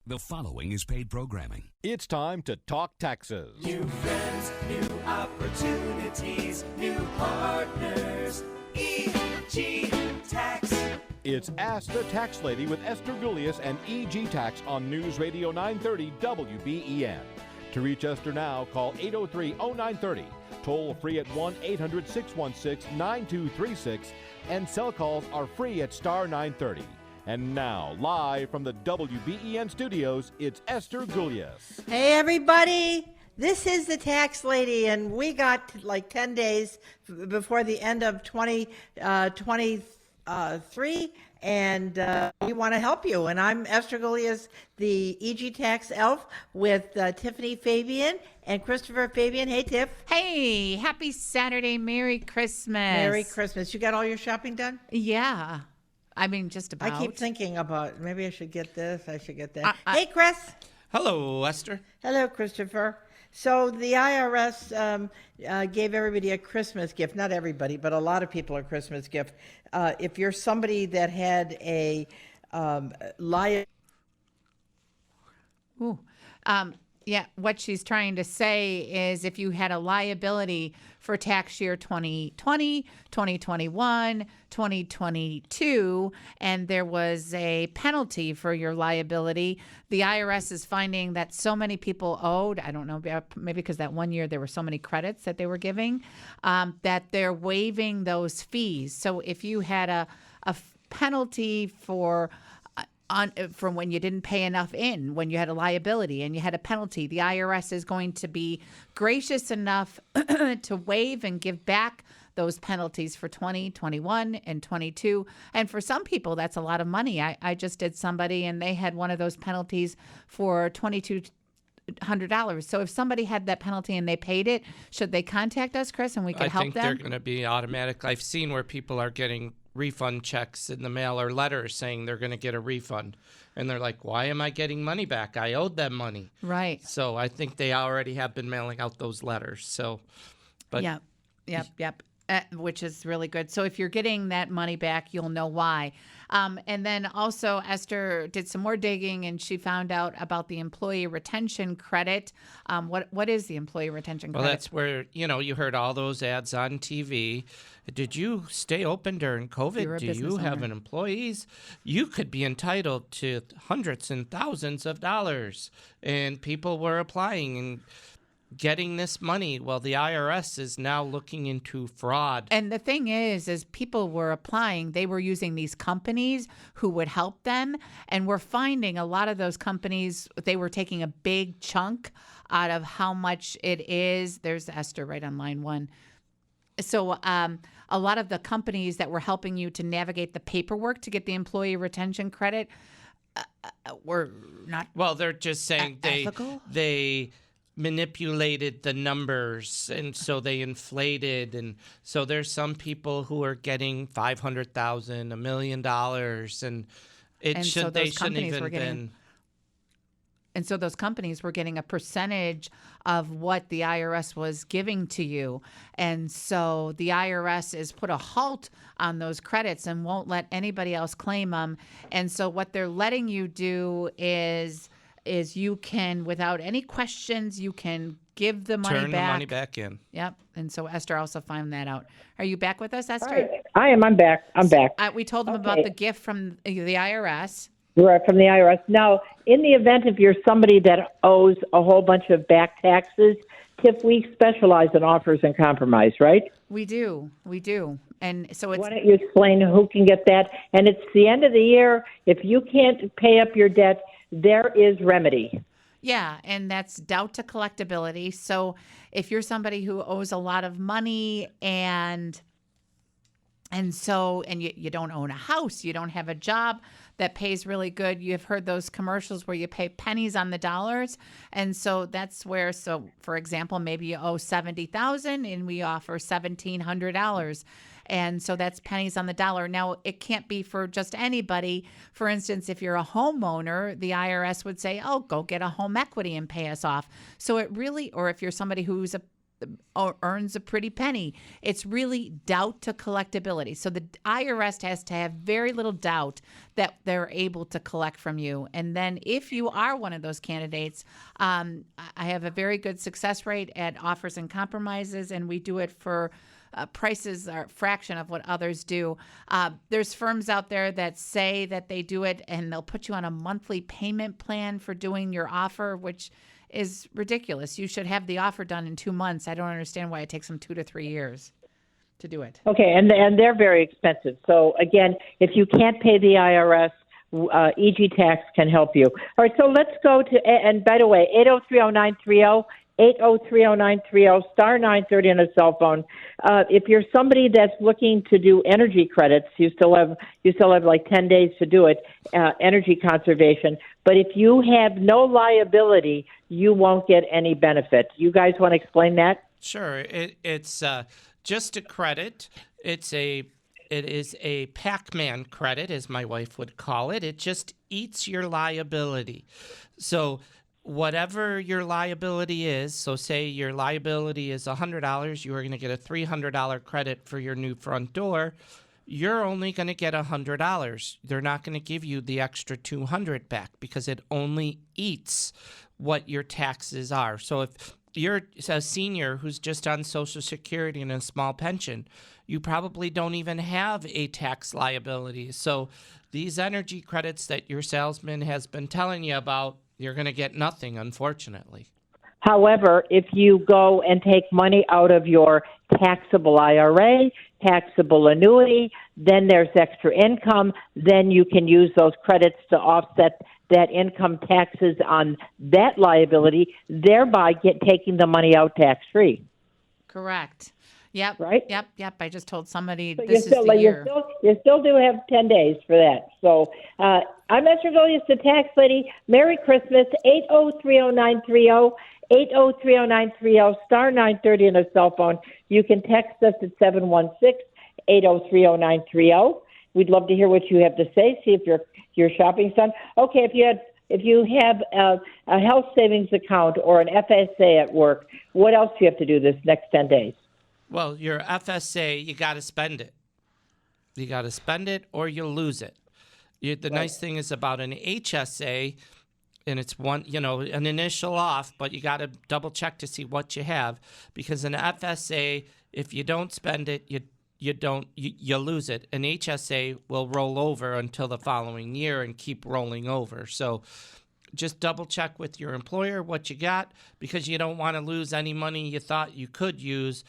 The following is paid programming. It's time to talk taxes. New friends, new opportunities, new partners. EG Tax. It's Ask the Tax Lady with Esther Gulius and EG Tax on News Radio 930 WBEN. To reach Esther now, call 803-0930. Toll free at 1-800-616-9236. And cell calls are free at star 930. And now, live from the WBEN studios, it's Esther Gulius. Hey, everybody. This is the Tax Lady, and we got like 10 days before the end of 2023, and we want to help you. And I'm Esther Gulius, the EG Tax elf, with Tiffany Fabian and Christopher Fabian. Hey, Tiff. Hey, happy Saturday. Merry Christmas. Merry Christmas. You got all your shopping done? Yeah. I mean, just about. I keep thinking about maybe I should get this, I should get that. Hey, Chris. Hello, Esther. Hello, Christopher. So the IRS gave everybody a Christmas gift. Not everybody, but a lot of people a Christmas gift. If you're somebody that had a Yeah, what she's trying to say is if you had a liability for tax year 2020, 2021, 2022, and there was a penalty for your liability, the IRS is finding that so many people owed, I don't know, maybe because that one year there were so many credits that they were giving, that they're waiving those fees. So if you had a penalty from when you didn't pay enough when you had a liability and you had a penalty, the IRS is going to be gracious enough to waive and give back those penalties for 20, 21, and 22. And for some people, that's a lot of money. I just did somebody and they had one of those penalties for $2,200. So if somebody had that penalty and they paid it, should they contact us, Chris, and we could help them? I think they're going to be automatic. I've seen where people are getting refund checks in the mail or letters saying they're going to get a refund. And they're like, why am I getting money back? I owed them money. Right. So I think they already have been mailing out those letters. So, but Yep. Which is really good. So if you're getting that money back, you'll know why. And then also Esther did some more digging and she found out about the employee retention credit. What is the employee retention credit? Well, that's where, you heard all those ads on TV. Did you stay open during COVID? Do you have an employees? You could be entitled to hundreds and thousands of dollars. And people were applying and getting this money. Well, the IRS is now looking into fraud. And the thing is people were applying, they were using these companies who would help them. And we're finding a lot of those companies, they were taking a big chunk out of how much it is. There's Esther right on line one. So a lot of the companies that were helping you to navigate the paperwork to get the employee retention credit were not Well, they're just saying ethical? they manipulated the numbers, and so they inflated, and so there's some people who are getting $500,000, $1 million, and they shouldn't even been. And so those companies were getting a percentage of what the IRS was giving to you. And so the IRS has put a halt on those credits and won't let anybody else claim them. And so what they're letting you do is you can, without any questions, you can give the money Turn back. the money back in. Yep. And so Esther also found that out. Are you back with us, Esther? Hi. I am. I'm back. We told them about the gift from the IRS. Right, from the IRS. Now, in the event if you're somebody that owes a whole bunch of back taxes, Tiff, we specialize in offers and compromise, right? We do. And so it's... Why don't you explain who can get that? And it's the end of the year. If you can't pay up your debt, there is remedy. Yeah, and that's doubt to collectability. So if you're somebody who owes a lot of money and you don't own a house, you don't have a job that pays really good. You've heard those commercials where you pay pennies on the dollars. And so that's where, for example, maybe you owe $70,000 and we offer $1,700. And so that's pennies on the dollar. Now, it can't be for just anybody. For instance, if you're a homeowner, the IRS would say, oh, go get a home equity and pay us off. So it really, or if you're somebody who's earns a pretty penny. It's really doubt to collectability. So the IRS has to have very little doubt that they're able to collect from you. And then if you are one of those candidates, I have a very good success rate at offers and compromises, and we do it for prices are a fraction of what others do. There's firms out there that say that they do it and they'll put you on a monthly payment plan for doing your offer, which is ridiculous. You should have the offer done in 2 months. I don't understand why it takes them 2 to 3 years to do it. Okay, and they're very expensive. So again, if you can't pay the IRS, EG Tax can help you. All right, so let's go to, and by the way, 8030930, 8030930, star 930 on a cell phone. If you're somebody that's looking to do energy credits, you still have like 10 days to do it, energy conservation. But if you have no liability, you won't get any benefit. You guys want to explain that? Sure. It's just a credit. It is a Pac-Man credit, as my wife would call it. It just eats your liability. So whatever your liability is, so say your liability is $100, you are going to get a $300 credit for your new front door. You're only going to get $100. They're not going to give you the extra $200 back because it only eats what your taxes are. So if you're a senior who's just on Social Security and a small pension, you probably don't even have a tax liability. So these energy credits that your salesman has been telling you about, you're going to get nothing, unfortunately. However, if you go and take money out of your taxable IRA, taxable annuity, then there's extra income, then you can use those credits to offset that income taxes on that liability, thereby taking the money out tax-free. Correct. Yep. Right? Yep. I just told somebody So this is the year. You still do have 10 days for that. So I'm Esther Golias, the tax lady. Merry Christmas, 8030930, 8030930, star 930 on a cell phone. You can text us at 716-8030930. We'd love to hear what you have to say, see if your shopping's done. Okay, if you have a health savings account or an FSA at work, what else do you have to do this next 10 days? Well, your FSA, you got to spend it. You got to spend it or you lose it. The nice thing is about an HSA, and it's one, an initial off, but you got to double check to see what you have, because an FSA, if you don't spend it, you lose it. An HSA will roll over until the following year and keep rolling over. So just double check with your employer what you got, because you don't want to lose any money you thought you could use,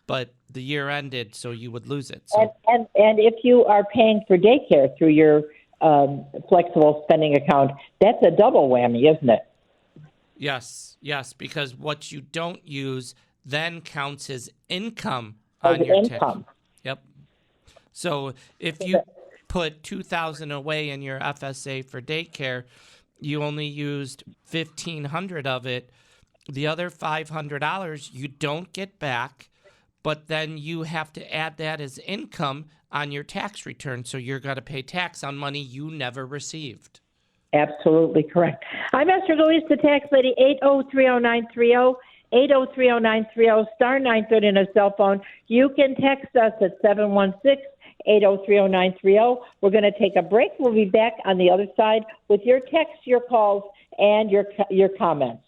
but the year ended, so you would lose it. So. And if you are paying for daycare through your flexible spending account, that's a double whammy, isn't it? Yes, because what you don't use then counts as income on your income. Yep. So if you put $2,000 away in your FSA for daycare, you only used $1,500 of it. The other $500 you don't get back, but then you have to add that as income on your tax return. So you're going to pay tax on money you never received. Absolutely correct. I'm Esther Golias, the tax lady, 8030930, 8030930, star 930 on a cell phone. You can text us at 716-8030930. We're going to take a break. We'll be back on the other side with your texts, your calls, and your comments.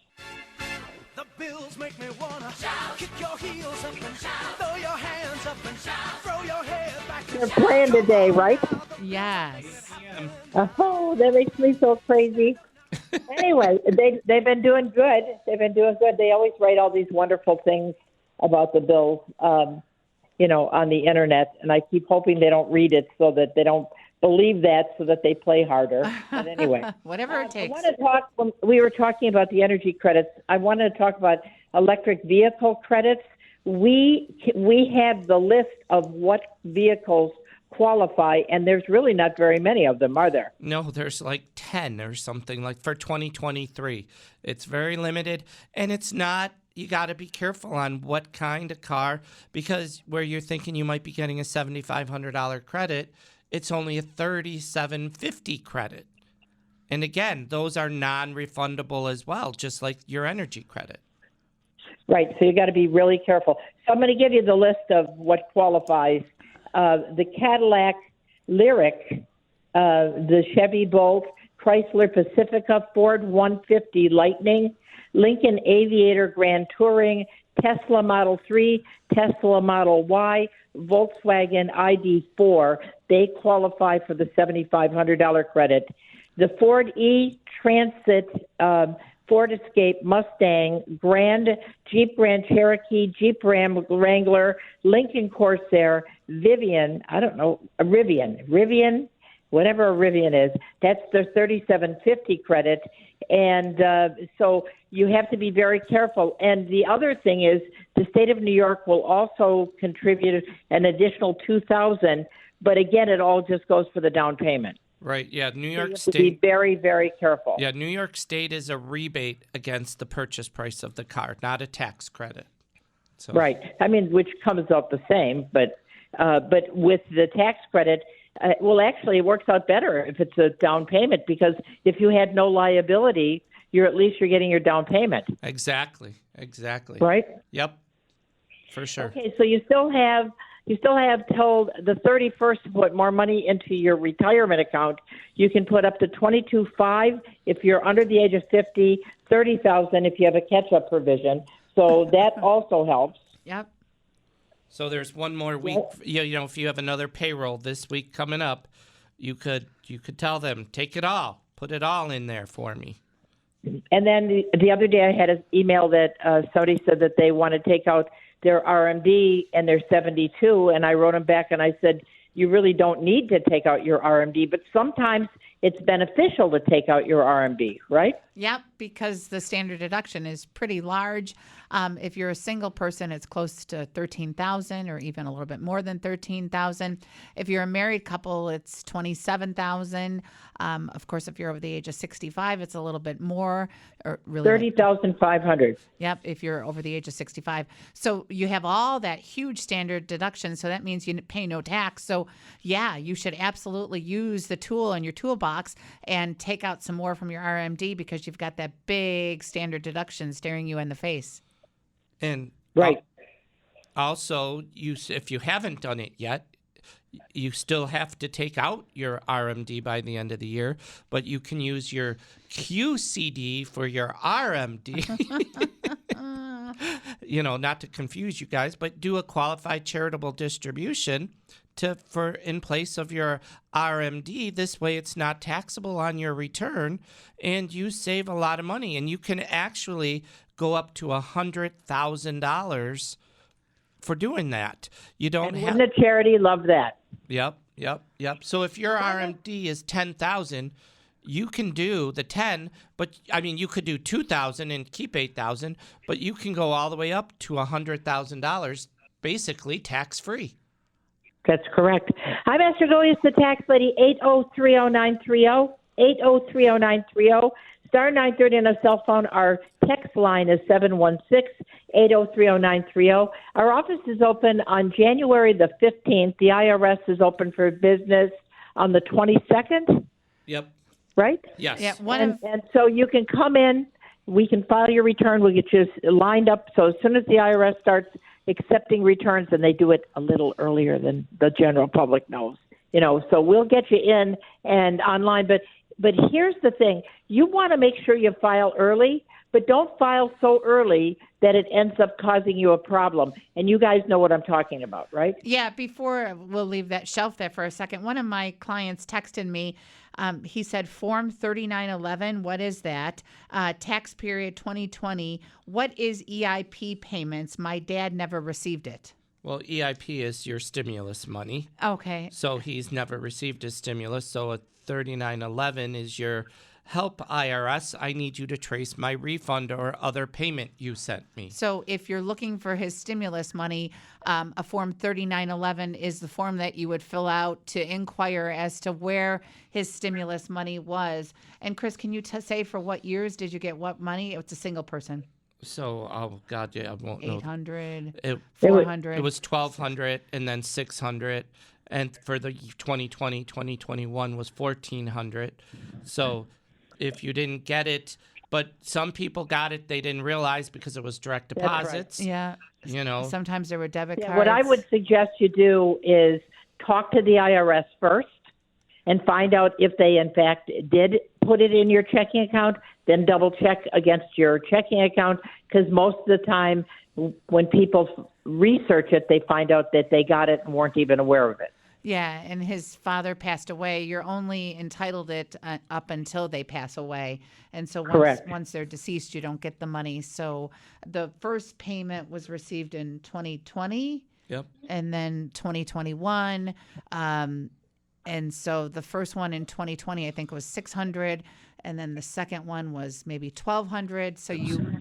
The bills make me wanna shout, kick your heels up and shout, throw your hands up and shout, throw your head back and You're playing today, right? Yes. Oh, that makes me so crazy. Anyway, they've been doing good. They always write all these wonderful things about the bills, on the internet, and I keep hoping they don't read it so that they don't believe that, so that they play harder. But anyway, whatever it takes. I want to talk. We were talking about the energy credits. I wanted to talk about electric vehicle credits. We have the list of what vehicles qualify, and there's really not very many of them, are there? No, there's like 10 or something like for 2023. It's very limited, and it's not. You got to be careful on what kind of car, because where you're thinking you might be getting a $7,500 credit, it's only a $3,750 credit. And again, those are non-refundable as well, just like your energy credit. Right, so you got to be really careful. So I'm going to give you the list of what qualifies. The Cadillac Lyric, the Chevy Bolt, Chrysler Pacifica, Ford 150 Lightning, Lincoln Aviator Grand Touring, Tesla Model 3, Tesla Model Y, Volkswagen ID4. They qualify for the $7,500 credit. The Ford E-Transit, Ford Escape, Mustang, Jeep Grand Cherokee, Jeep Ram Wrangler, Lincoln Corsair, Rivian, whatever a Rivian is, that's the $3,750 credit. And so you have to be very careful. And the other thing is the state of New York will also contribute an additional $2,000, but again, it all just goes for the down payment. Right, yeah, New York you have State. To be very, very careful. Yeah, New York State is a rebate against the purchase price of the car, not a tax credit. So. Right. I mean, which comes out the same, but with the tax credit, well, actually, it works out better if it's a down payment, because if you had no liability, at least you're getting your down payment. Exactly. Right? Yep, for sure. Okay, so you still have till the 31st to put more money into your retirement account. You can put up to $22,500 if you're under the age of 50, $30,000 if you have a catch-up provision. So that also helps. Yep. So there's one more week. You know, if you have another payroll this week coming up, you could tell them, take it all, put it all in there for me. And then the other day I had an email that somebody said that they want to take out their RMD and they're 72, and I wrote them back and I said, you really don't need to take out your RMD, but sometimes it's beneficial to take out your RMD, right? Yep, because the standard deduction is pretty large. If you're a single person, it's close to $13,000 or even a little bit more than $13,000. If you're a married couple, it's $27,000. Of course, if you're over the age of 65, it's a little bit more. Or really $30,500. Yep, if you're over the age of 65. So you have all that huge standard deduction. So that means you pay no tax. So yeah, you should absolutely use the tool in your toolbox and take out some more from your RMD, because you've got that big standard deduction staring you in the face. And right. Also, if you haven't done it yet, you still have to take out your RMD by the end of the year, but you can use your QCD for your RMD. Not to confuse you guys, but do a qualified charitable distribution in place of your RMD. This way it's not taxable on your return, and you save a lot of money, and you can actually go up to $100,000 for doing that. You don't have the charity love that. Yep. So if your RMD is $10,000, you can do the 10, but I mean you could do 2,000 and keep 8,000, but you can go all the way up to $100,000 basically tax free. That's correct. I'm Esther Golias, the tax lady, 8030930, 8030930. Star 930 on a cell phone. Our text line is 716-8030930. Our office is open on January the 15th. The IRS is open for business on the 22nd. Yep. Right? Yes. Yeah, and so you can come in. We can file your return. We'll get you lined up. So as soon as the IRS starts accepting returns, and they do it a little earlier than the general public knows, so we'll get you in and online. But here's the thing. You want to make sure you file early, but don't file so early that it ends up causing you a problem. And you guys know what I'm talking about, right? Yeah, before we'll leave that shelf there for a second, one of my clients texted me. He said, Form 3911, what is that? Tax period 2020. What is EIP payments? My dad never received it. Well, EIP is your stimulus money. Okay. So he's never received his stimulus. So a 3911 is your help IRS. I need you to trace my refund or other payment you sent me. So if you're looking for his stimulus money, a Form 3911 is the form that you would fill out to inquire as to where his stimulus money was. And Chris, can you say for what years did you get what money? It's a single person. So, oh God, yeah, I won't know. 800, 400. It was 1,200 and then 600. And for the 2020, 2021 was 1,400. So if you didn't get it But some people got it, they didn't realize because it was direct deposits. Yeah. You know. Sometimes there were debit cards. What I would suggest you do is talk to the IRS first and find out if they, in fact, did put it in your checking account, then double check against your checking account, because most of the time when people research it, they find out that they got it and weren't even aware of it. Yeah, and his father passed away. You're only entitled it up until they pass away. And so once they're deceased, you don't get the money. So the first payment was received in 2020. Yep. And then 2021. And so the first one in 2020, I think, was $600, and then the second one was maybe $1,200. So you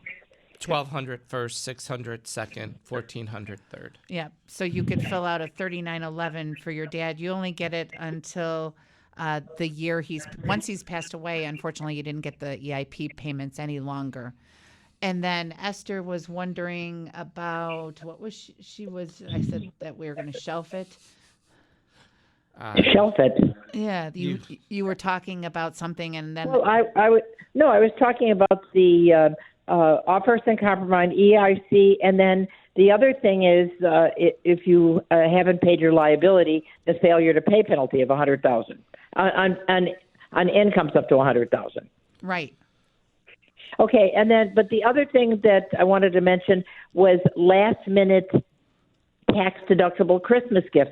$1,200 first, $600 second, $1,400 third. Yeah. So you could fill out a 3911 for your dad. You only get it until the year once he's passed away. Unfortunately, you didn't get the EIP payments any longer. And then Esther was wondering about what was I said that we were going to shelf it. Shelf it. Yeah, you were talking about something, and then I was talking about the offers and compromise, EIC, and then the other thing is if you haven't paid your liability, the failure to pay penalty of $100,000 on incomes up to $100,000. Right. Okay, and then but the other thing that I wanted to mention was last minute tax deductible Christmas gifts.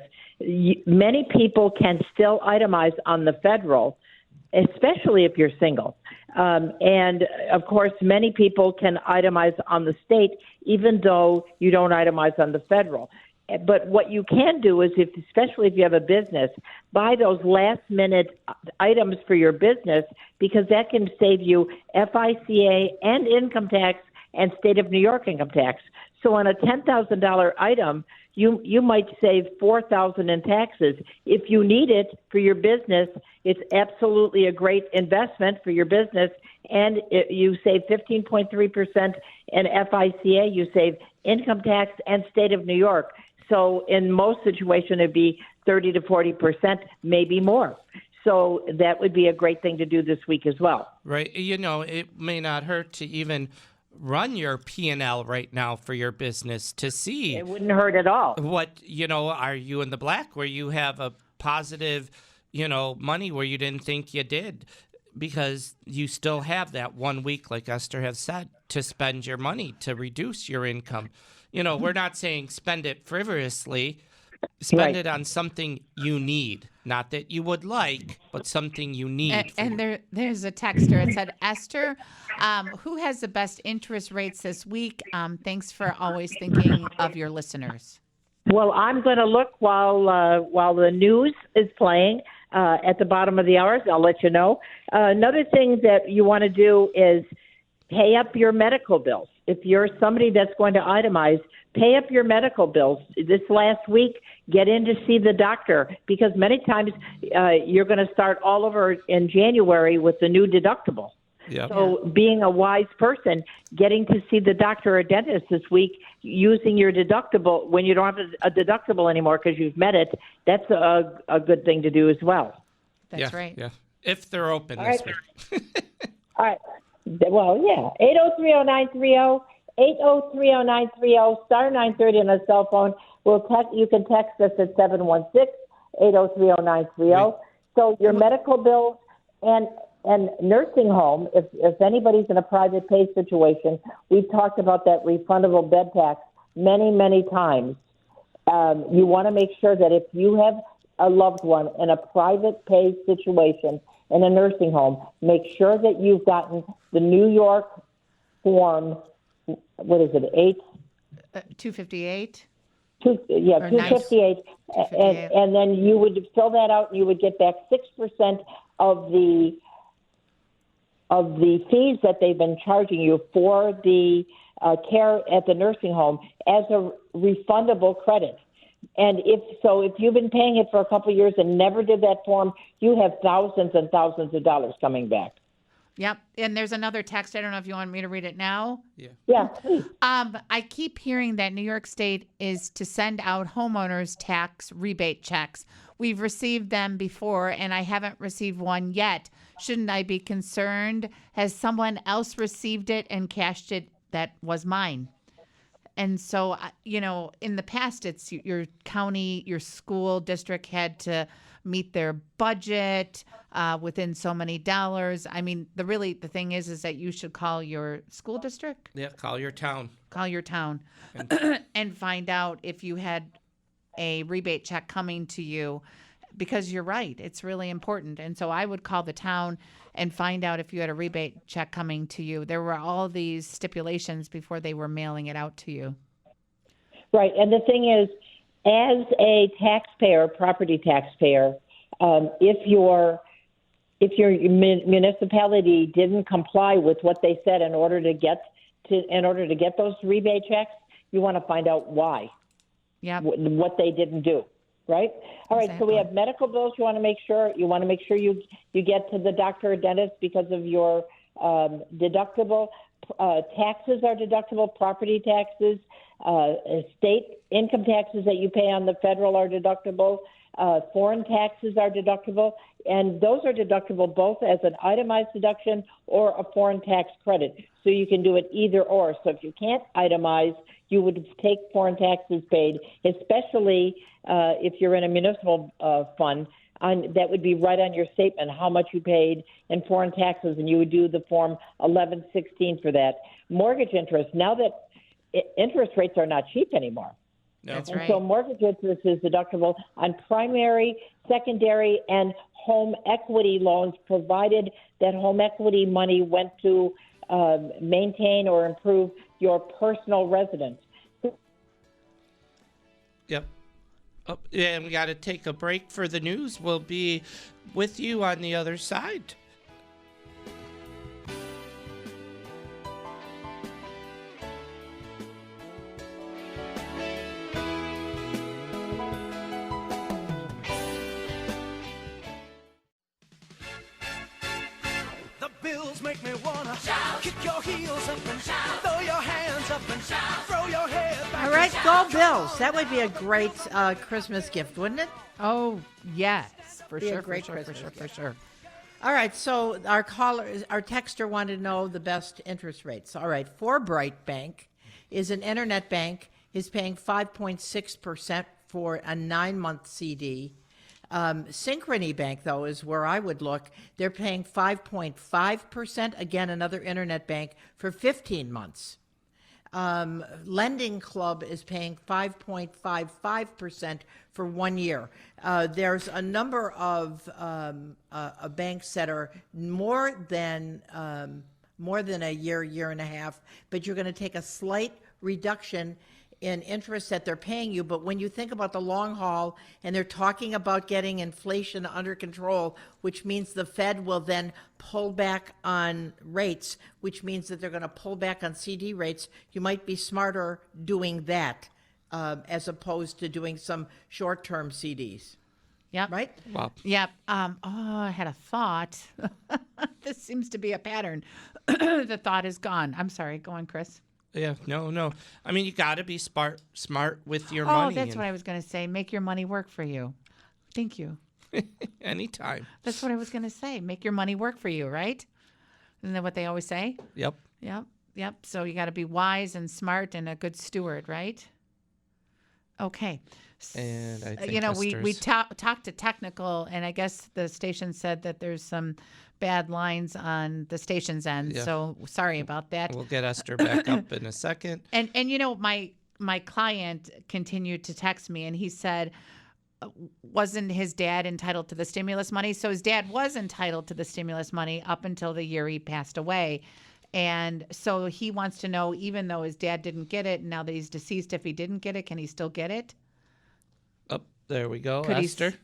Many people can still itemize on the federal, especially if you're single. And, of course, many people can itemize on the state, even though you don't itemize on the federal. But what you can do is, especially if you have a business, buy those last-minute items for your business, because that can save you FICA and income tax and state of New York income tax. So on a $10,000 item, you might save $4,000 in taxes. If you need it for your business, it's absolutely a great investment for your business, and you save 15.3% in FICA. You save income tax and state of New York. So in most situations, it'd be 30 to 40%, maybe more. So that would be a great thing to do this week as well. Right. You know, it may not hurt to even run your P&L right now for your business to see. It wouldn't hurt at all. What, are you in the black where you have a positive, money where you didn't think you did? Because you still have that 1 week, like Esther has said, to spend your money to reduce your income. We're not saying spend it frivolously. Spend it on something you need. Not that you would like, but something you need. And there's a texter. It said, Esther, who has the best interest rates this week? Thanks for always thinking of your listeners. Well, I'm going to look while the news is playing at the bottom of the hours. I'll let you know. Another thing that you want to do is pay up your medical bills. If you're somebody that's going to itemize, pay up your medical bills. This last week, get in to see the doctor, because many times you're going to start all over in January with the new deductible. Yep. So being a wise person, getting to see the doctor or dentist this week, using your deductible when you don't have a deductible anymore because you've met it, that's a good thing to do as well. That's right. Yeah, if they're open this week. All right. Well, yeah, 8030930, 8030930, star 930 on a cell phone. You can text us at 716-8030930. So your medical bills and nursing home, if anybody's in a private pay situation, we've talked about that refundable bed tax many, many times. You want to make sure that if you have a loved one in a private pay situation in a nursing home, make sure that you've gotten the New York form, what is it, 258? 258. And then you would fill that out and you would get back 6% of the fees that they've been charging you for the care at the nursing home as a refundable credit. And if you've been paying it for a couple of years and never did that form, you have thousands and thousands of dollars coming back. Yep. And there's another text. I don't know if you want me to read it now. Yeah, please. I keep hearing that New York State is to send out homeowners tax rebate checks. We've received them before, and I haven't received one yet. Shouldn't I be concerned? Has someone else received it and cashed it that was mine? And so, in the past, it's your county, your school district had to meet their budget within so many dollars. I mean, the thing is that you should call your school district. Yeah, call your town. Call your town and find out if you had a rebate check coming to you, because you're right. It's really important. And so I would call the town and find out if you had a rebate check coming to you. There were all these stipulations before they were mailing it out to you. Right. And the thing is, as a taxpayer, property taxpayer, if your municipality didn't comply with what they said in order to get those rebate checks, you want to find out why. Yeah. What they didn't do. Right. All right. So we have medical bills. You want to make sure you get to the doctor or dentist because of your deductible. Taxes are deductible. Property taxes, state income taxes that you pay on the federal are deductible. Foreign taxes are deductible, and those are deductible both as an itemized deduction or a foreign tax credit. So you can do it either or. So if you can't itemize, you would take foreign taxes paid, especially if you're in a municipal fund. That would be right on your statement how much you paid in foreign taxes, and you would do the Form 1116 for that. Mortgage interest, now that interest rates are not cheap anymore. No. That's And right. so mortgage interest is deductible on primary, secondary, and home equity loans, provided that home equity money went to maintain or improve your personal residence. Yep. Oh, and we got to take a break for the news. We'll be with you on the other side. The bills make me wanna shout, kick your heels up and shout, throw your hands up and shout, throw your head back. All right, go Bills. That would be a great Christmas gift, wouldn't it? Oh, yes, for Be a sure, great for Christmas sure, for gift. sure. All right, so our texter wanted to know the best interest rates. All right, Forbright Bank is an internet bank, is paying 5.6% for a 9-month CD. Synchrony Bank, though, is where I would look. They're paying 5.5%, again, another internet bank, for 15 months. Lending Club is paying 5.55% for 1 year. There's a number of banks that are more than a year and a half, but you're going to take a slight reduction in interest that they're paying you. But when you think about the long haul, and they're talking about getting inflation under control, which means the Fed will then pull back on rates, which means that they're going to pull back on CD rates, you might be smarter doing that as opposed to doing some short-term CDs. Yep. Right? Wow. Yep. I had a thought. This seems to be a pattern. The thought is gone. I'm sorry. Go on, Chris. Yeah, no. I mean, you got to be smart with your Oh, money. that's what I was going to say. Make your money work for you. Thank you. Anytime. That's what I was going to say. Make your money work for you, right? Isn't that what they always say? Yep. Yep. So you got to be wise and smart and a good steward, right? Okay. And I think we talked to technical, and I guess the station said that there's some bad lines on the station's end. Yeah. So sorry about that. We'll get Esther back up in a second. And my client continued to text me, and he said, wasn't his dad entitled to the stimulus money? So his dad was entitled to the stimulus money up until the year he passed away. And so he wants to know, even though his dad didn't get it, and now that he's deceased, if he didn't get it, can he still get it? Oh, there we go, Could he Esther.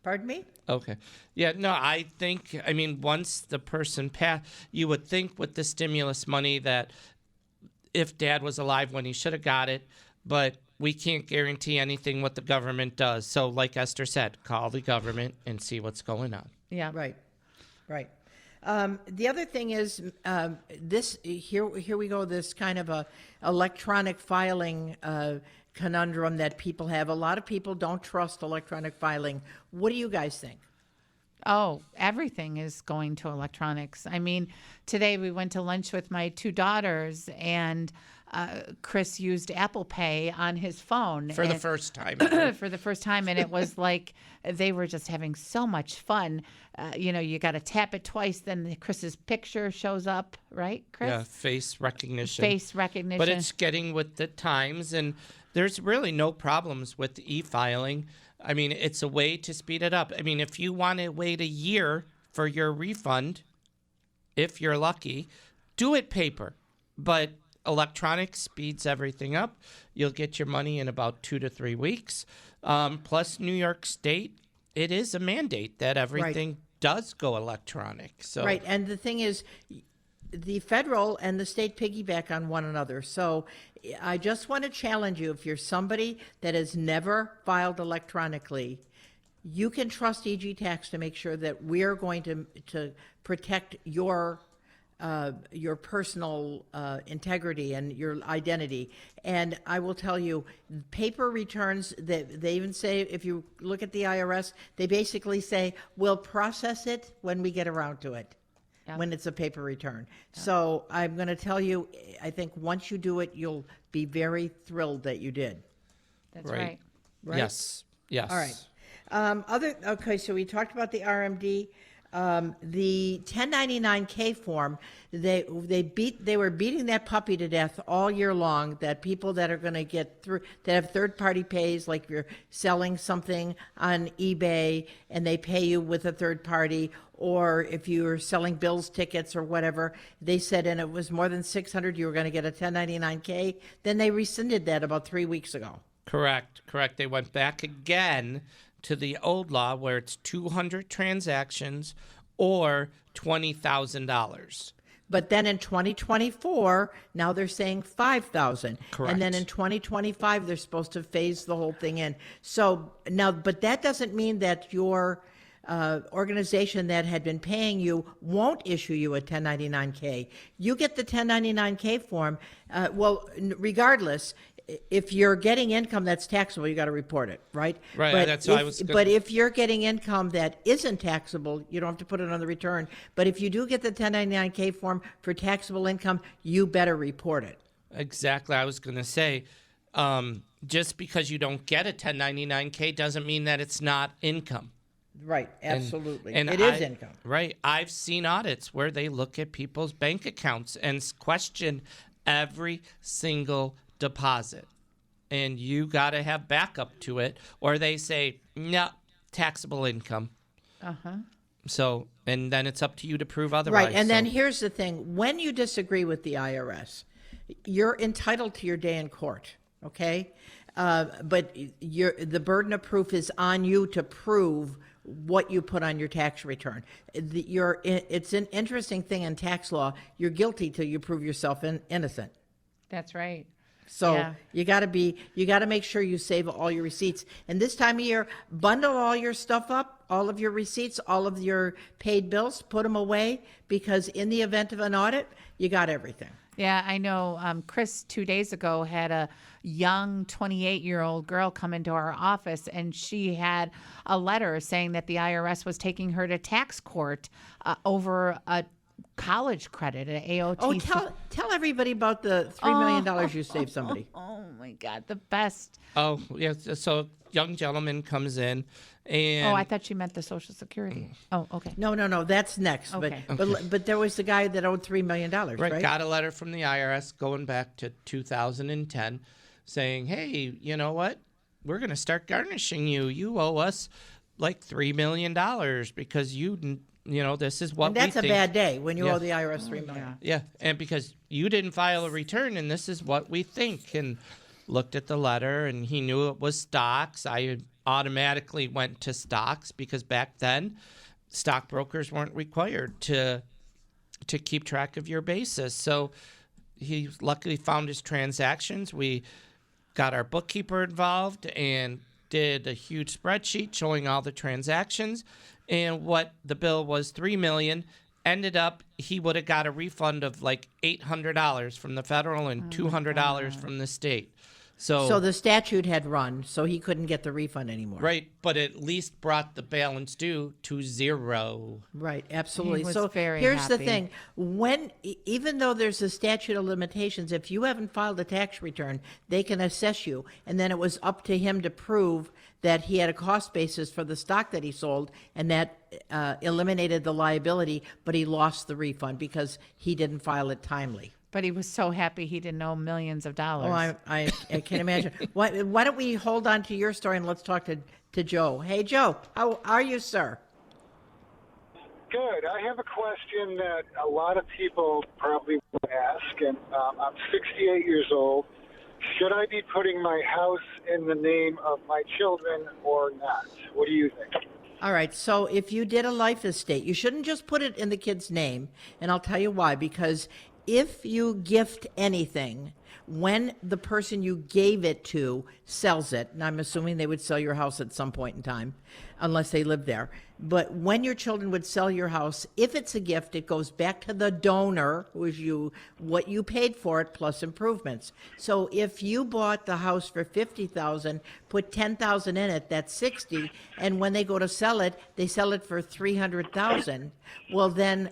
Pardon me? Okay. Yeah, no, I mean, once the person passed, you would think with the stimulus money that if Dad was alive when he should have got it, but we can't guarantee anything what the government does. So like Esther said, call the government and see what's going on. Yeah. Right. The other thing is this. Here we go. This kind of a electronic filing conundrum that people have. A lot of people don't trust electronic filing. What do you guys think? Oh, everything is going to electronics. I mean, today we went to lunch with my two daughters, and Chris used Apple Pay on his phone for the first time. For the first time, and it was like they were just having so much fun. You got to tap it twice, then Chris's picture shows up, right, Chris? Yeah, face recognition. Face recognition. But it's getting with the times, and there's really no problems with e-filing. I mean, it's a way to speed it up. I mean, if you want to wait a year for your refund, if you're lucky, do it paper. But electronic speeds everything up. You'll get your money in about 2 to 3 weeks. Plus, New York State, it is a mandate that everything does go electronic. So Right, and the thing is, the federal and the state piggyback on one another. So I just want to challenge you, if you're somebody that has never filed electronically, you can trust EG Tax to make sure that we're going to protect your personal integrity and your identity. And I will tell you, paper returns, they even say, if you look at the IRS, they basically say, we'll process it when we get around to it. Yeah. When it's a paper return. Yeah. So I'm going to tell you, I think once you do it, you'll be very thrilled that you did. That's right. Yes. Yes. All right. Okay, so we talked about the RMD. The 1099K form, they were beating that puppy to death all year long, that people that are going to get through, that have third-party pays, like if you're selling something on eBay and they pay you with a third party, or if you were selling Bills tickets or whatever, they said, and it was more than 600, you were going to get a 1099K. Then they rescinded that about 3 weeks ago. Correct. They went back again to the old law where it's 200 transactions or $20,000. But then in 2024, now they're saying 5,000. Correct. And then in 2025, they're supposed to phase the whole thing in. So now, but that doesn't mean that your organization that had been paying you won't issue you a 1099K. You get the 1099K form. Regardless, if you're getting income that's taxable, you got to report it, right? Right. But if you're getting income that isn't taxable, you don't have to put it on the return. But if you do get the 1099K form for taxable income, you better report it. Exactly. I was going to say, just because you don't get a 1099K doesn't mean that it's not income. Right, absolutely. And it is income. Right. I've seen audits where they look at people's bank accounts and question every single deposit. And you got to have backup to it, or they say, no, taxable income. Uh-huh. So, and then it's up to you to prove otherwise. Right, and then here's the thing. When you disagree with the IRS, you're entitled to your day in court, okay? But the burden of proof is on you to prove what you put on your tax return. It's an interesting thing in tax law. You're guilty till you prove yourself innocent. That's right. So yeah. you got to make sure you save all your receipts. And this time of year, bundle all your stuff up, all of your receipts, all of your paid bills, put them away, because in the event of an audit, you got everything. Yeah, I know. Chris 2 days ago had a young 28-year-old girl come into our office, and she had a letter saying that the IRS was taking her to tax court over a college credit at AOTC. Oh, tell everybody about the $3 million you saved somebody. Oh my God, the best. Oh, yeah. So a young gentleman comes in and... Oh, I thought you meant the Social Security. Oh, okay. No, that's next. Okay. But there was the guy that owed $3 million, right? Got a letter from the IRS going back to 2010 saying, hey, you know what? We're going to start garnishing you. You owe us like $3 million because this is what and that's we think. A bad day when you owe the IRS $3 million. Yeah, and because you didn't file a return, and this is what we think. And looked at the letter, and he knew it was stocks. I automatically went to stocks because back then, stockbrokers weren't required to keep track of your basis. So he luckily found his transactions. We got our bookkeeper involved and did a huge spreadsheet showing all the transactions and what the bill was, $3 million, ended up he would have got a refund of like $800 from the federal and $200 from the state. So the statute had run, so he couldn't get the refund anymore. Right, but at least brought the balance due to zero. Right, absolutely. He was So very here's the happy. thing. Even though there's a statute of limitations, if you haven't filed a tax return, they can assess you. And then it was up to him to prove that he had a cost basis for the stock that he sold, and that eliminated the liability, but he lost the refund because he didn't file it timely. But he was so happy he didn't owe millions of dollars. Oh, I can imagine. Why don't we hold on to your story and let's talk to Joe. Hey, Joe, how are you, sir? Good. I have a question that a lot of people probably will ask, and I'm 68 years old. Should I be putting my house in the name of my children or not? What do you think? All right, so if you did a life estate, you shouldn't just put it in the kid's name, and I'll tell you why. Because if you gift anything, when the person you gave it to sells it, and I'm assuming they would sell your house at some point in time, unless they live there, but when your children would sell your house, if it's a gift, it goes back to the donor, who is you, what you paid for it plus improvements. So if you bought the house for $50,000, put $10,000 in it, that's $60,000, and when they go to sell it, they sell it for $300,000. Well, then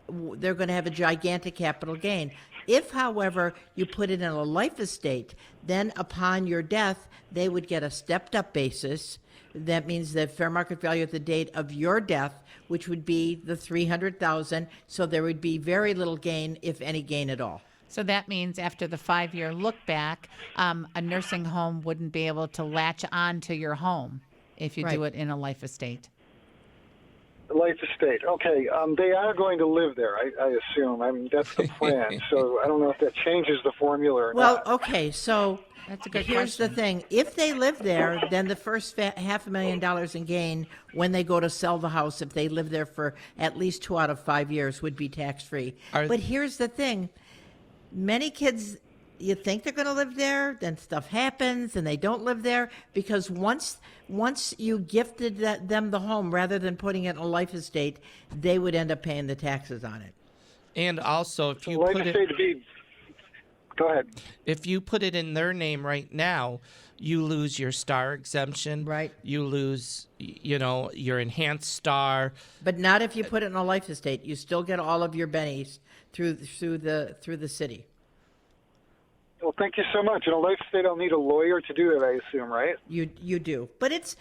they're going to have a gigantic capital gain. If, however, you put it in a life estate, then upon your death, they would get a stepped-up basis. That means the fair market value at the date of your death, which would be the $300,000. So there would be very little gain, if any gain at all. So that means after the 5-year look back, a nursing home wouldn't be able to latch on to your home if you do it in a life estate. Life estate. Okay. They are going to live there, I assume. I mean, that's the plan. So I don't know if that changes the formula or Well, not. okay, so That's a good here's question. the thing. If they live there, then the first $500,000 in gain when they go to sell the house, if they live there for at least 2 out of 5 years, would be tax-free. But here's the thing. Many kids, you think they're going to live there, then stuff happens and they don't live there, because once you gifted them the home rather than putting it in a life estate, they would end up paying the taxes on it. And also, if you life put estate it, go ahead. if you put it in their name right now, you lose your star exemption. Right. You lose, your enhanced star. But not if you put it in a life estate. You still get all of your bennies through the city. Well, thank you so much. In a life estate, I'll need a lawyer to do it, I assume, right? You do, but it's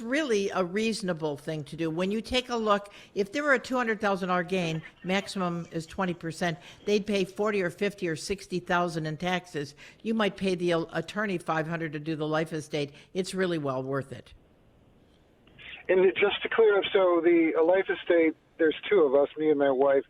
really a reasonable thing to do. When you take a look, if there were a $200,000 gain, maximum is 20%. They'd pay $40,000 or $50,000 or $60,000 in taxes. You might pay the attorney $500 to do the life estate. It's really well worth it. And just to clear up, so the life estate, there's two of us, me and my wife.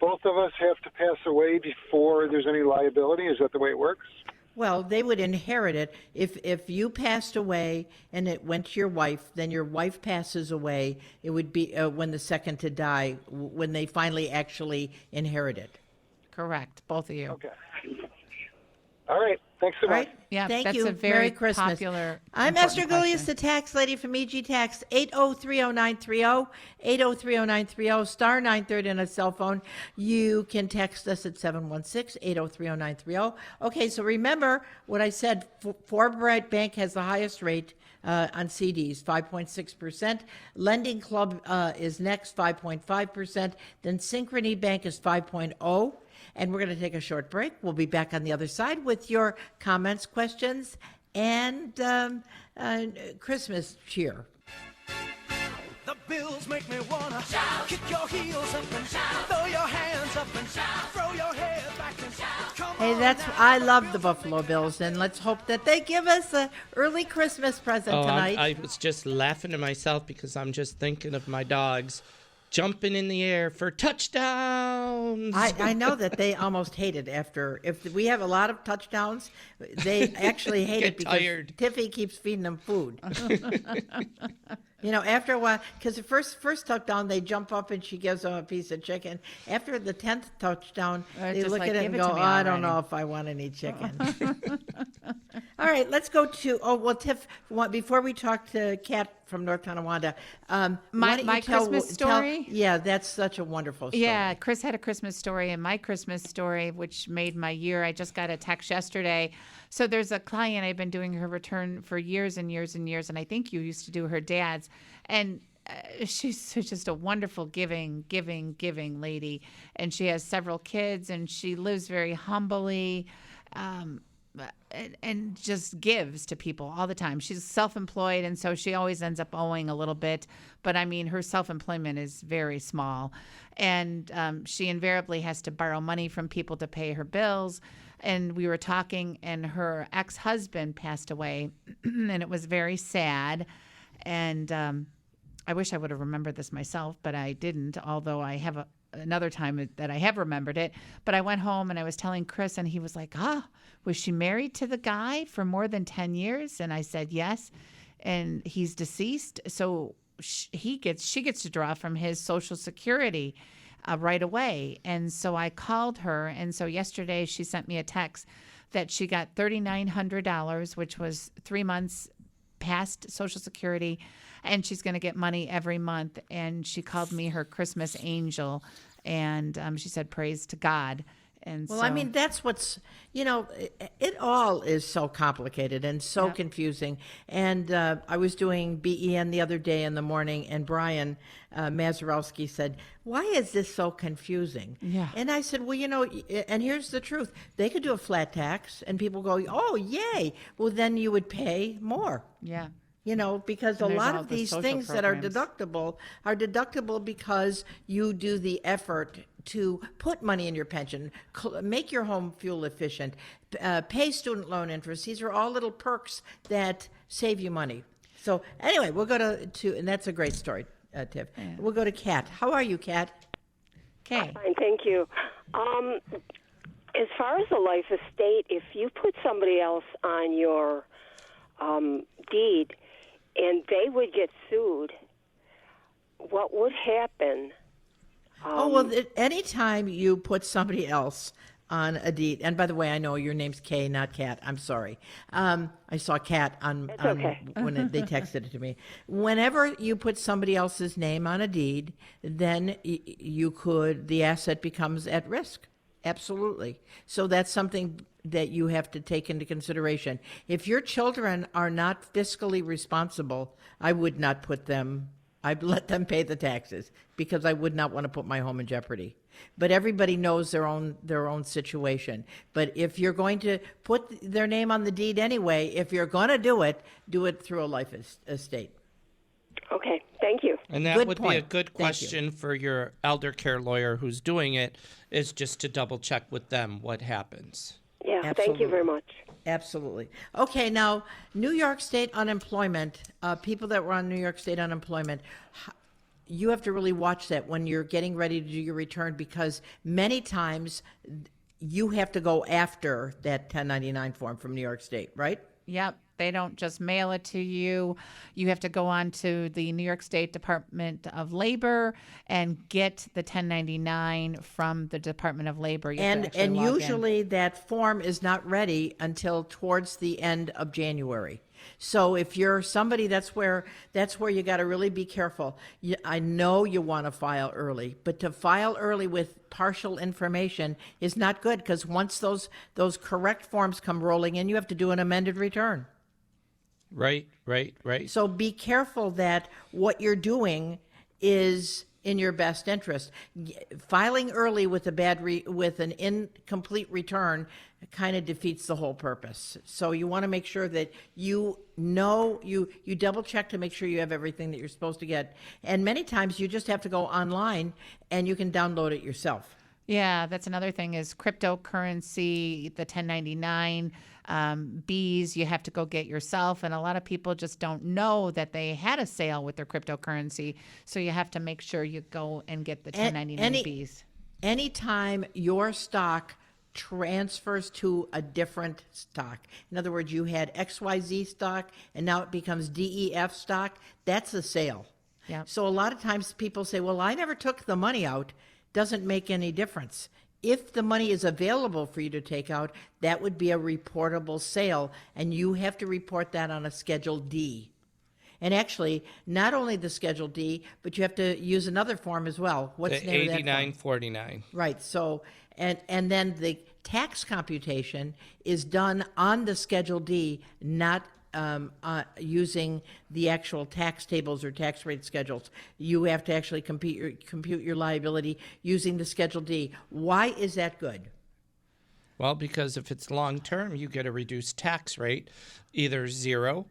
Both of us have to pass away before there's any liability. Is that the way it works? Well, they would inherit it. If you passed away and it went to your wife, then your wife passes away. It would be when the second to die, when they finally actually inherit it. Correct, both of you. Okay. All right. Thanks so All much. right. Yeah, Thank that's you. a very Merry Christmas. popular, I'm important Esther Gullius, question. the tax lady from EG Tax, 8030930, 8030930, star 930 on a cell phone. You can text us at 716-8030930. Okay, so remember what I said. Forbright Bank has the highest rate on CDs, 5.6%. Lending Club is next, 5.5%. Then Synchrony Bank is 5.0%. And we're going to take a short break. We'll be back on the other side with your comments, questions, and Christmas cheer. The bills make me wanna shout. Kick your heels up and shout. Throw your hands up and shout. Throw your head back and shout. Come Hey, on I love the Buffalo Bills, and let's hope that they give us an early Christmas present tonight. I was just laughing to myself because I'm just thinking of my dogs jumping in the air for touchdowns. I know that they almost hate it if we have a lot of touchdowns, they actually hate Get it because tired. Tiffy keeps feeding them food. After a while, because the first touchdown, they jump up and she gives them a piece of chicken. After the 10th touchdown, It's they just look like, at it "Give and it to go, me I don't already." know if I want any chicken. All right, let's go to, Tiff, before we talk to Kat from North Tonawanda, my Christmas story? Yeah, that's such a wonderful story. Yeah, Chris had a Christmas story, and my Christmas story, which made my year. I just got a text yesterday. So there's a client, I've been doing her return for years and years and years, and I think you used to do her dad's. And she's just a wonderful giving lady. And she has several kids, and she lives very humbly. And just gives to people all the time. She's self-employed, and so she always ends up owing a little bit. But, I mean, her self-employment is very small. And she invariably has to borrow money from people to pay her bills. And we were talking, and her ex-husband passed away, and it was very sad. And I wish I would have remembered this myself, but I didn't, although I have another time that I have remembered it. But I went home, and I was telling Chris, and he was like, was she married to the guy for more than 10 years? And I said, yes. And he's deceased. So she gets to draw from his Social Security right away. And so I called her. And so yesterday she sent me a text that she got $3,900, which was 3 months past Social Security. And she's going to get money every month. And she called me her Christmas angel. And she said, praise to God. And well, I mean, that's what's, it all is so complicated and so confusing. And I was doing BEN the other day in the morning, and Brian Mazurowski said, why is this so confusing? Yeah. And I said, well, and here's the truth. They could do a flat tax, and people go, oh, yay. Well, then you would pay more. Yeah. Because a lot of these things that are deductible because you do the effort to put money in your pension, make your home fuel efficient, pay student loan interest. These are all little perks that save you money. So anyway, we'll go to and that's a great story, Tiff. Yeah. We'll go to Kat. How are you, Kat? Okay. Fine, thank you. As far as a life estate, if you put somebody else on your deed and they would get sued, what would happen? Anytime you put somebody else on a deed, and by the way, I know your name's Kay, not Kat. I'm sorry. I saw Kat on when they texted it to me. Whenever you put somebody else's name on a deed, then the asset becomes at risk. Absolutely. So that's something that you have to take into consideration. If your children are not fiscally responsible, I would not put them. I'd let them pay the taxes because I would not want to put my home in jeopardy. But everybody knows their own situation. But if you're going to put their name on the deed anyway, if you're going to do it through a life estate. Okay, thank you. And that would be a good question for your elder care lawyer who's doing it, is just to double check with them what happens. Yeah, Absolutely. Thank you very much. Absolutely. Okay, now, New York State unemployment, people that were on New York State unemployment, you have to really watch that when you're getting ready to do your return, because many times you have to go after that 1099 form from New York State, right? Yep. They don't just mail it to you. You have to go on to the New York State Department of Labor and get the 1099 from the Department of Labor. And usually that form is not ready until towards the end of January. So if you're somebody, that's where you got to really be careful. I know you want to file early, but to file early with partial information is not good, because once those correct forms come rolling in, you have to do an amended return. Right. So be careful that what you're doing is in your best interest. Filing early with with an incomplete return kind of defeats the whole purpose. So you want to make sure that you double check to make sure you have everything that you're supposed to get. And many times you just have to go online and you can download it yourself. Yeah, that's another thing is cryptocurrency, the 1099 Bs you have to go get yourself. And a lot of people just don't know that they had a sale with their cryptocurrency. So you have to make sure you go and get the 1099 Bs. Anytime your stock transfers to a different stock, in other words, you had XYZ stock and now it becomes DEF stock, that's a sale. Yep. So a lot of times people say, well, I never took the money out. Doesn't make any difference. if the money is available for you to take out, that would be a reportable sale, and you have to report that on a Schedule D. And actually, not only the Schedule D, but you have to use another form as well. What's the name of that form? 8949. Right. So, and then the tax computation is done on the Schedule D, not using the actual tax tables or tax rate schedules. You have to actually compute your liability using the Schedule D. Why is that good? Well, because if it's long-term, you get a reduced tax rate, either 0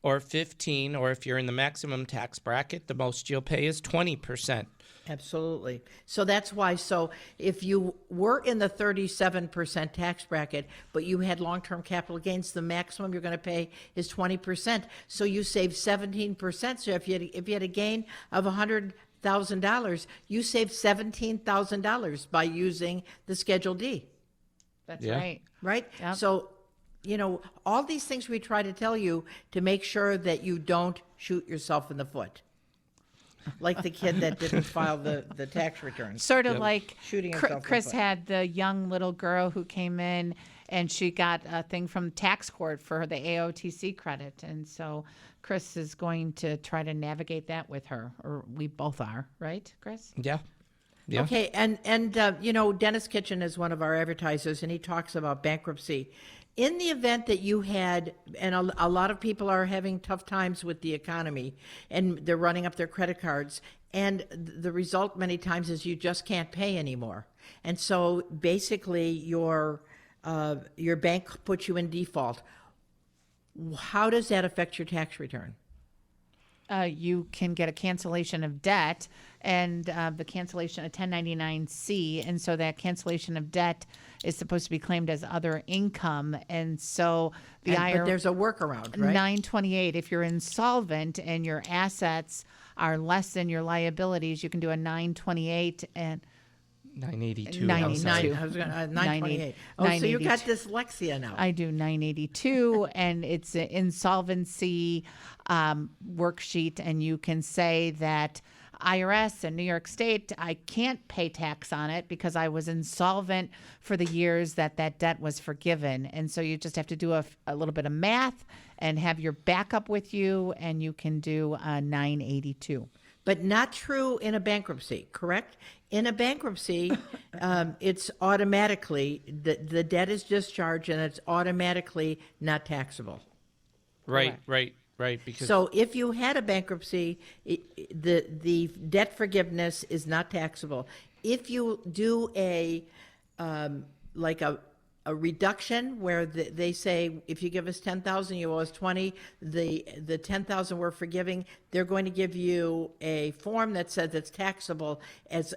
or 15, or if you're in the maximum tax bracket, the most you'll pay is 20%. Absolutely. So that's why. So if you were in the 37% tax bracket, but you had long-term capital gains, the maximum you're going to pay is 20%. So you save 17%. So if you had a gain of $100,000, you save $17,000 by using the Schedule D. That's right. Right? Yep. So, all these things we try to tell you to make sure that you don't shoot yourself in the foot. Like the kid that didn't file the tax returns. Sort of like shooting himself Chris in the foot. had the young little girl who came in and she got a thing from tax court for the AOTC credit. And so Chris is going to try to navigate that with her, or we both are, right, Chris? Yeah. Yeah. Okay, and Dennis Kitchen is one of our advertisers, and he talks about bankruptcy. In the event that you had, and a lot of people are having tough times with the economy, and they're running up their credit cards, and the result many times is you just can't pay anymore. And so basically your bank puts you in default. How does that affect your tax return? You can get a cancellation of debt and the cancellation of 1099-C. And so that cancellation of debt is supposed to be claimed as other income. And so but there's a workaround, right? 928, if you're insolvent and your assets are less than your liabilities, you can do a 928 and 982. 982. I was going 928. Oh, so you got dyslexia now. I do 982, and it's an insolvency worksheet, and you can say that IRS and New York State, I can't pay tax on it because I was insolvent for the years that debt was forgiven. And so you just have to do a little bit of math and have your backup with you, and you can do 982. But not true in a bankruptcy, correct? In a bankruptcy, it's automatically, the debt is discharged and it's automatically not taxable. Right. Because So if you had a bankruptcy, the debt forgiveness is not taxable. If you do a reduction where they say if you give us $10,000, you owe us $20,000. The $10,000 we're forgiving, they're going to give you a form that says it's taxable.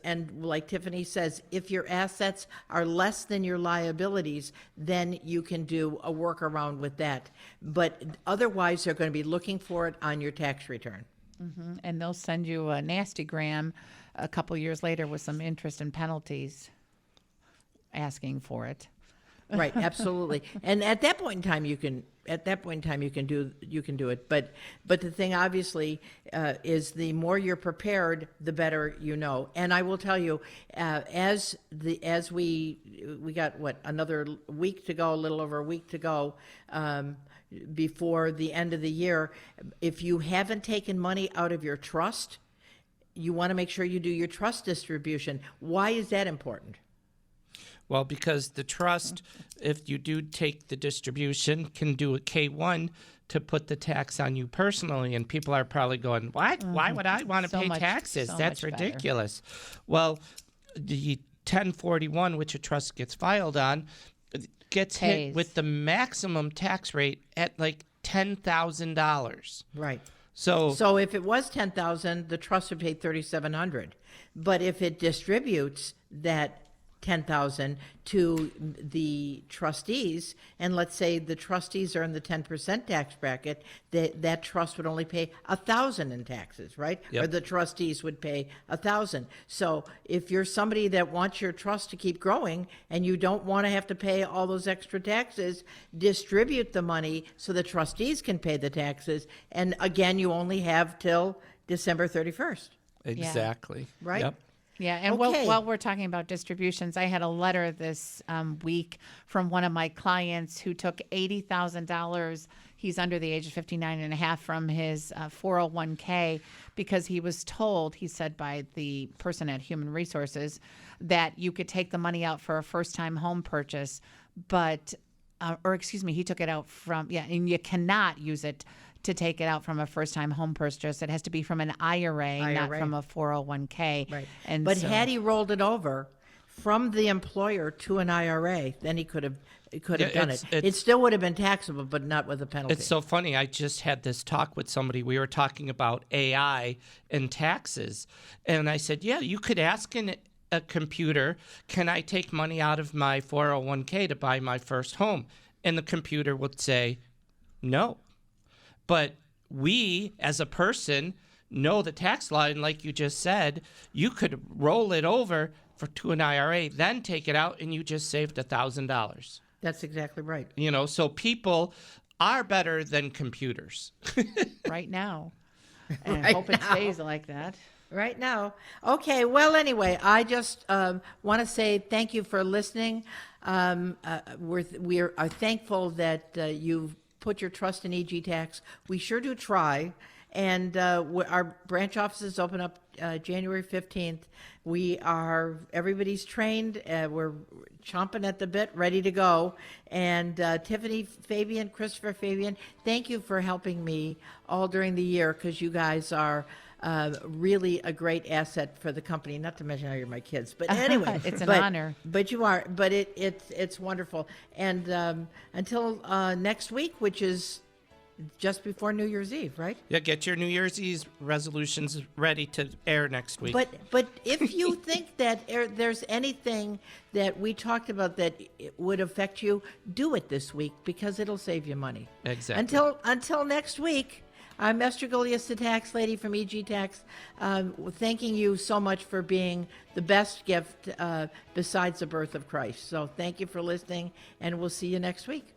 And like Tiffany says, if your assets are less than your liabilities, then you can do a workaround with that. But otherwise, they're going to be looking for it on your tax return. Mm-hmm. And they'll send you a nasty gram a couple years later with some interest and penalties asking for it. Right, absolutely. And at that point in time, you can do it. But the thing obviously is the more you're prepared, the better you know. And I will tell you, as we got another week to go, a little over a week to go. Before the end of the year, if you haven't taken money out of your trust, you want to make sure you do your trust distribution. Why is that important? Well, because the trust, if you do take the distribution, can do a K-1 to put the tax on you personally. And people are probably going, what? Mm-hmm. Why would I want to pay taxes? That's ridiculous. Well, the 1041, which a trust gets filed on, gets hit with the maximum tax rate at like $10,000. Right. So if it was $10,000, the trust would pay $3,700. But if it distributes that $10,000 to the trustees, and let's say the trustees are in the 10% tax bracket, that trust would only pay $1,000 in taxes, right? Yep. Or the trustees would pay $1,000. So if you're somebody that wants your trust to keep growing and you don't want to have to pay all those extra taxes, distribute the money so the trustees can pay the taxes. And again, you only have till December 31st. Exactly. Right? Yep. Yeah, and Okay. while we're talking about distributions, I had a letter this week from one of my clients who took $80,000. He's under the age of 59 and a half from his 401k because he was told, he said by the person at Human Resources, that you could take the money out for a first-time home purchase, but, he took it out from, and you cannot use it to take it out from a first-time home purchase. It has to be from an IRA. Not from a 401k. Right. And but so, had he rolled it over from the employer to an IRA, then he could have done it. It still would have been taxable, but not with a penalty. It's so funny. I just had this talk with somebody. We were talking about AI and taxes. And I said, yeah, you could ask a computer, can I take money out of my 401k to buy my first home? And the computer would say, no. But we, as a person, know the tax law. And like you just said, you could roll it over to an IRA, then take it out, and you just saved $1,000. That's exactly right. So people are better than computers. right now. And I hope it stays like that. Right now. Okay, well, anyway, I just want to say thank you for listening. We are thankful that you've put your trust in EG Tax. We sure do try. And our branch offices open up January 15th. Everybody's trained. We're chomping at the bit, ready to go. And Tiffany Fabian, Christopher Fabian, thank you for helping me all during the year, because you guys are really a great asset for the company. Not to mention how you're my kids, but anyway, it's an honor. But you are. But it's wonderful. And until next week, which is just before New Year's Eve, right? Yeah, get your New Year's Eve resolutions ready to air next week. But if you think that there's anything that we talked about that would affect you, do it this week, because it'll save you money. Exactly. Until next week, I'm Esther Golias, the tax lady from EG Tax, thanking you so much for being the best gift besides the birth of Christ. So thank you for listening, and we'll see you next week.